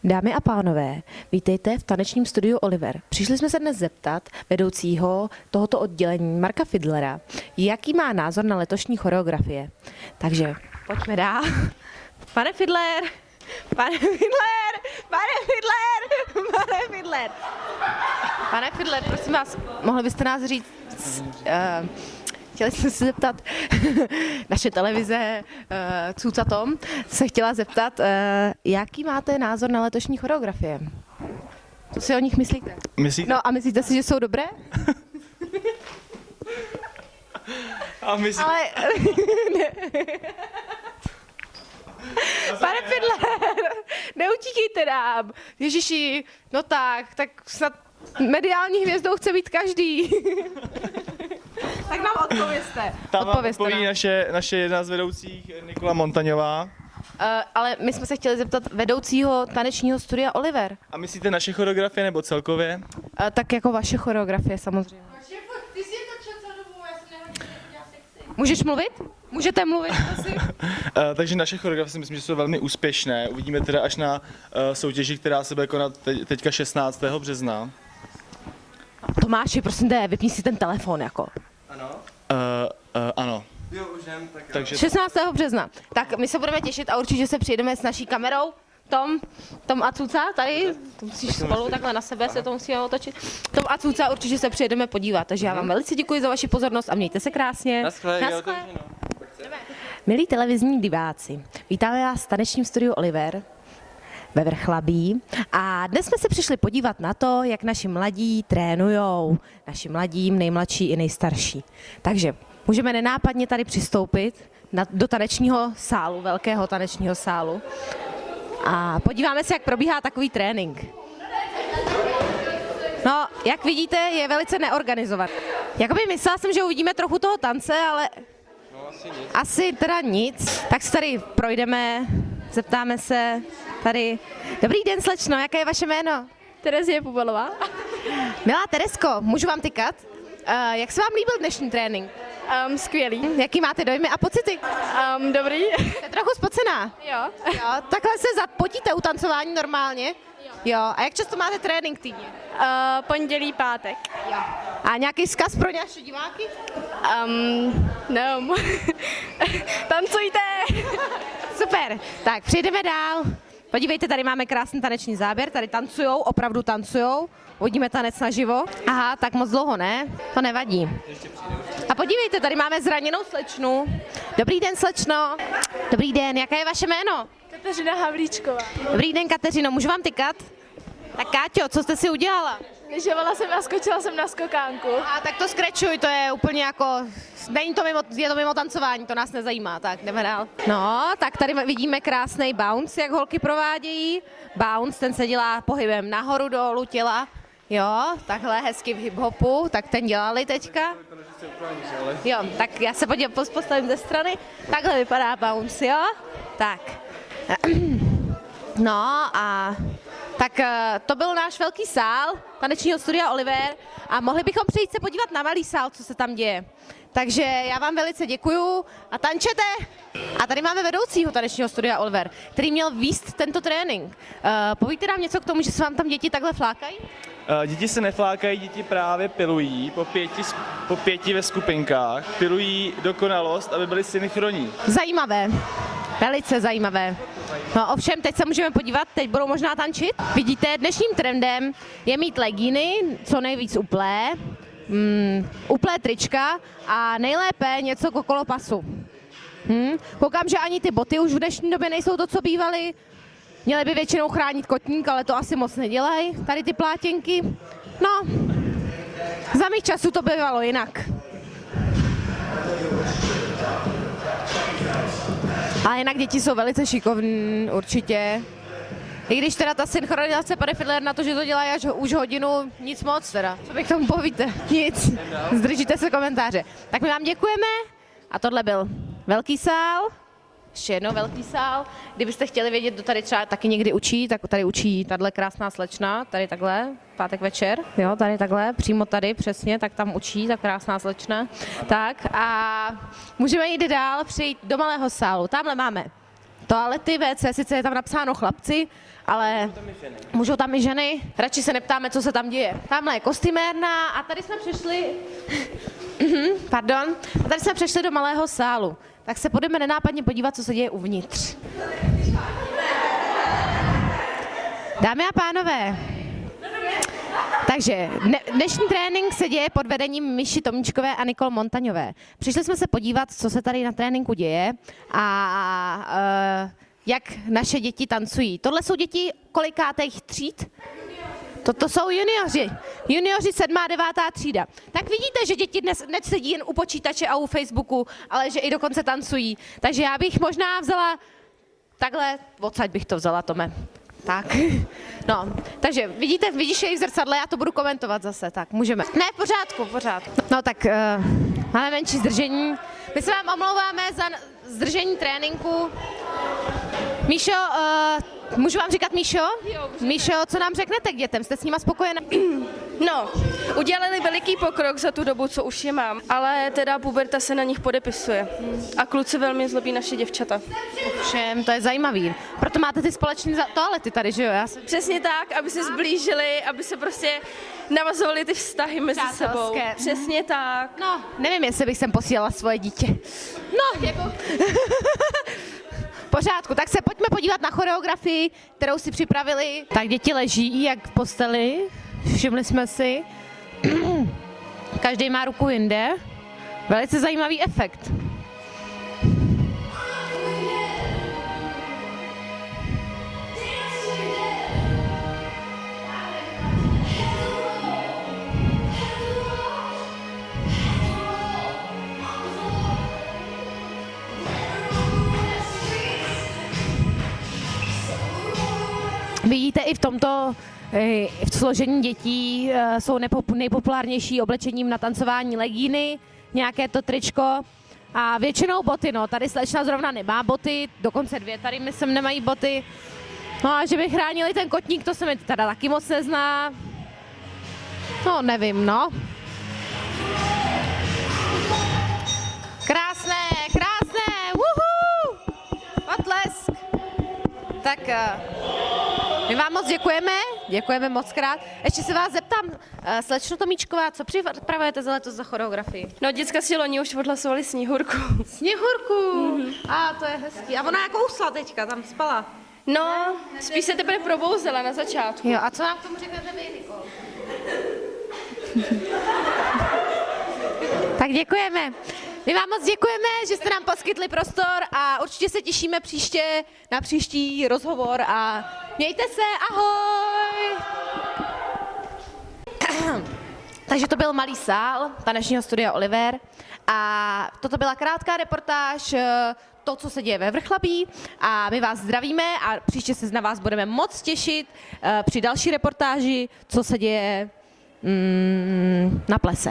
Dámy a pánové, vítejte v tanečním studiu Oliver. Přišli jsme se dnes zeptat vedoucího tohoto oddělení Marka Fidlera, jaký má názor na letošní choreografie. Takže pojďme dál. Pane Fidler, pane Fidler, pane Fidler, pane Fidler. Pane Fidler, prosím vás, mohli byste nás říct, chtěli jsme se zeptat, naše televize Cuca Tom se chtěla zeptat, jaký máte názor na letošní choreografie? Co si o nich myslíte? No a myslíte si, že jsou dobré? Ale... Pane Fidler, neutíkejte nám. Ježiši, no tak snad mediální hvězdou chce být každý. Tak nám odpovězte. Tam odpoví naše jedna z vedoucích, Nikola Montaňová. Ale my jsme se chtěli zeptat vedoucího tanečního studia Oliver. A myslíte naše choreografie nebo celkově? Tak jako vaše choreografie samozřejmě. Ty jsi točil celou dobu, já jsem nehodila sexy. Můžeš mluvit? Můžete mluvit, prosím? Takže naše choreografie si myslím, že jsou velmi úspěšné. Uvidíme teda až na soutěži, která se bude konat teďka 16. března. Tomáši, prosím tě, vypni si ten telefon, jako. Ano? Ano. Jo, už jdem, tak jo. Takže 16. března. Tak my se budeme těšit a určitě se přijedeme s naší kamerou. Tom a Cuca, tady, to musíš spolu takhle na sebe se to musí otočit. Tom a Cuca určitě se přijedeme podívat, takže já vám velice děkuji za vaši pozornost a mějte se krásně. Naschle. Milí televizní diváci, vítáme vás v tanečním studiu Oliver ve Vrchlabí a dnes jsme se přišli podívat na to, jak naši mladí trénujou, naši mladí, nejmladší i nejstarší. Takže můžeme nenápadně tady přistoupit do tanečního sálu, velkého tanečního sálu a podíváme se, jak probíhá takový trénink. No, jak vidíte, je velice neorganizovaný. Jakoby myslela jsem, že uvidíme trochu toho tance, ale asi teda nic. Tak se tady projdeme, zeptáme se tady. Dobrý den, slečno, jaké je vaše jméno? Terezie Pubelová. Milá Teresko, můžu vám tykat? Jak se vám líbil dnešní trénink? Skvělý. Jaký máte dojmy a pocity? Dobrý. Jste trochu spocená? Jo. Jo, takhle se zapotíte u tancování normálně? Jo. A jak často máte trénink týdně? Pondělí, pátek. Jo. A nějaký vzkaz pro naše diváky? No. Tancujte! Super, tak přijdeme dál. Podívejte, tady máme krásný taneční záběr, tady tancujou, opravdu tancujou. Uvidíme tanec naživo. Aha, tak moc dlouho ne, to nevadí. A podívejte, tady máme zraněnou slečnu. Dobrý den, slečno. Dobrý den, jaké je vaše jméno? Kateřina Havlíčková. Dobrý den, Kateřino, můžu vám tykat? Tak Káťo, co jste si udělala? Lyžovala jsem a skočila jsem na skokánku. A tak to skrečuj, to je úplně jako, je to mimo tancování, to nás nezajímá, tak jdeme dál. No, tak tady vidíme krásný bounce, jak holky provádějí. Bounce, ten se dělá pohybem nahoru, dolů těla. Jo, takhle hezky v hip-hopu, tak ten dělali teďka. Jo, tak já se postavím ze strany. Takhle vypadá bounce, jo? Tak. No a tak to byl náš velký sál tanečního studia Oliver a mohli bychom přejít se podívat na malý sál, co se tam děje. Takže já vám velice děkuju a tančete. A tady máme vedoucího tanečního studia Oliver, který měl vést tento trénink. Povíte nám něco k tomu, že se vám tam děti takhle flákají? děti se neflákají, děti právě pilují po pěti ve skupinkách. Pilují dokonalost, aby byli synchronní. Zajímavé, velice zajímavé. No ovšem, teď se můžeme podívat, teď budou možná tančit. Vidíte, dnešním trendem je mít legíny, co nejvíc uplé, uplé trička a nejlépe něco okolo pasu. Koukám, že ani ty boty už v dnešní době nejsou to, co bývaly. Měly by většinou chránit kotník, ale to asi moc nedělají, tady ty plátěnky. No, za mých časů to bývalo jinak. Ale jinak děti jsou velice šikovní, určitě. I když teda ta synchronizace, pane Fidler, na to, že to dělají až už hodinu, nic moc teda. Co bych tomu povíte? Nic. Zdržíte se komentáře. Tak my vám děkujeme a tohle byl velký sál. Ještě jednou velký sál. Kdybyste chtěli vědět, kdo tady třeba taky někdy učí, tak tady učí tahle krásná slečna, tady takhle, pátek večer, jo, tady takhle, přímo tady, přesně, tak tam učí ta krásná slečna. Tak a můžeme jít dál, přijít do malého sálu. Tamhle máme toalety, WC, sice je tam napsáno chlapci, ale můžou tam i ženy. Radši se neptáme, co se tam děje. Tamhle je kostymérna a tady jsme přišli, pardon, a tady jsme přišli do malého sálu. Tak se půjdeme nenápadně podívat, co se děje uvnitř. Dámy a pánové, takže dnešní trénink se děje pod vedením Miši Tomíčkové a Nikol Montaňové. Přišli jsme se podívat, co se tady na tréninku děje a jak naše děti tancují. Tohle jsou děti kolikátých tříd? Toto jsou junioři. Junioři 7. a 9. třída. Tak vidíte, že děti dnes nesedí jen u počítače a u Facebooku, ale že i dokonce tancují. Takže já bych možná vzala takhle, odsaď bych to vzala, Tome. Tak, no, takže vidíš jej v zrcadle, já to budu komentovat zase, tak můžeme. Ne, v pořádku. No tak máme menší zdržení. My se vám omlouváme za zdržení tréninku. Míšo, můžu vám říkat Míšo? Jo, Míšo, co nám řeknete k dětem? Jste s nima spokojená? No, udělali veliký pokrok za tu dobu, co už je mám, ale teda puberta se na nich podepisuje. A kluci velmi zlobí naše děvčata. Všem, to je zajímavý. Proto máte ty společné toalety tady, že jo? Přesně tak, aby se zblížili, aby se prostě navazovaly ty vztahy mezi sebou. Přátelské. Přesně tak. No, nevím, jestli bych sem posílala svoje dítě. No, jako... pořádku, tak se pojďme podívat na choreografii, kterou si připravili. Tak děti leží jak v posteli, všimli jsme si. Každý má ruku jinde. Velice zajímavý efekt. Vidíte i v tomto v složení dětí jsou nejpopulárnější oblečením na tancování legíny, nějaké to tričko a většinou boty. No. Tady slečna zrovna nemá boty, dokonce 2 tady myslím nemají boty. No a že by chránili ten kotník, to se mi teda taky moc nezná. No nevím, no. Krásné, wuhu! Potlesk! Tak my vám moc děkujeme moc krát. Ještě se vás zeptám, slečno Tomíčková, co připravujete za letos za choreografii? No, děcka si loni už odhlasovali Sněhurku. Sněhurku! A to je hezký. A ona jako usla teďka, tam spala. No, spíš se teprve probouzela na začátku. Jo, a co nám k tomu řeknete vy, Nikol? Tak děkujeme. My vám moc děkujeme, že jste nám poskytli prostor a určitě se těšíme příště na příští rozhovor a mějte se, ahoj! Takže to byl malý sál tanečního studia Oliver a toto byla krátká reportáž, to, co se děje ve Vrchlabí a my vás zdravíme a příště se na vás budeme moc těšit při další reportáži, co se děje na plese.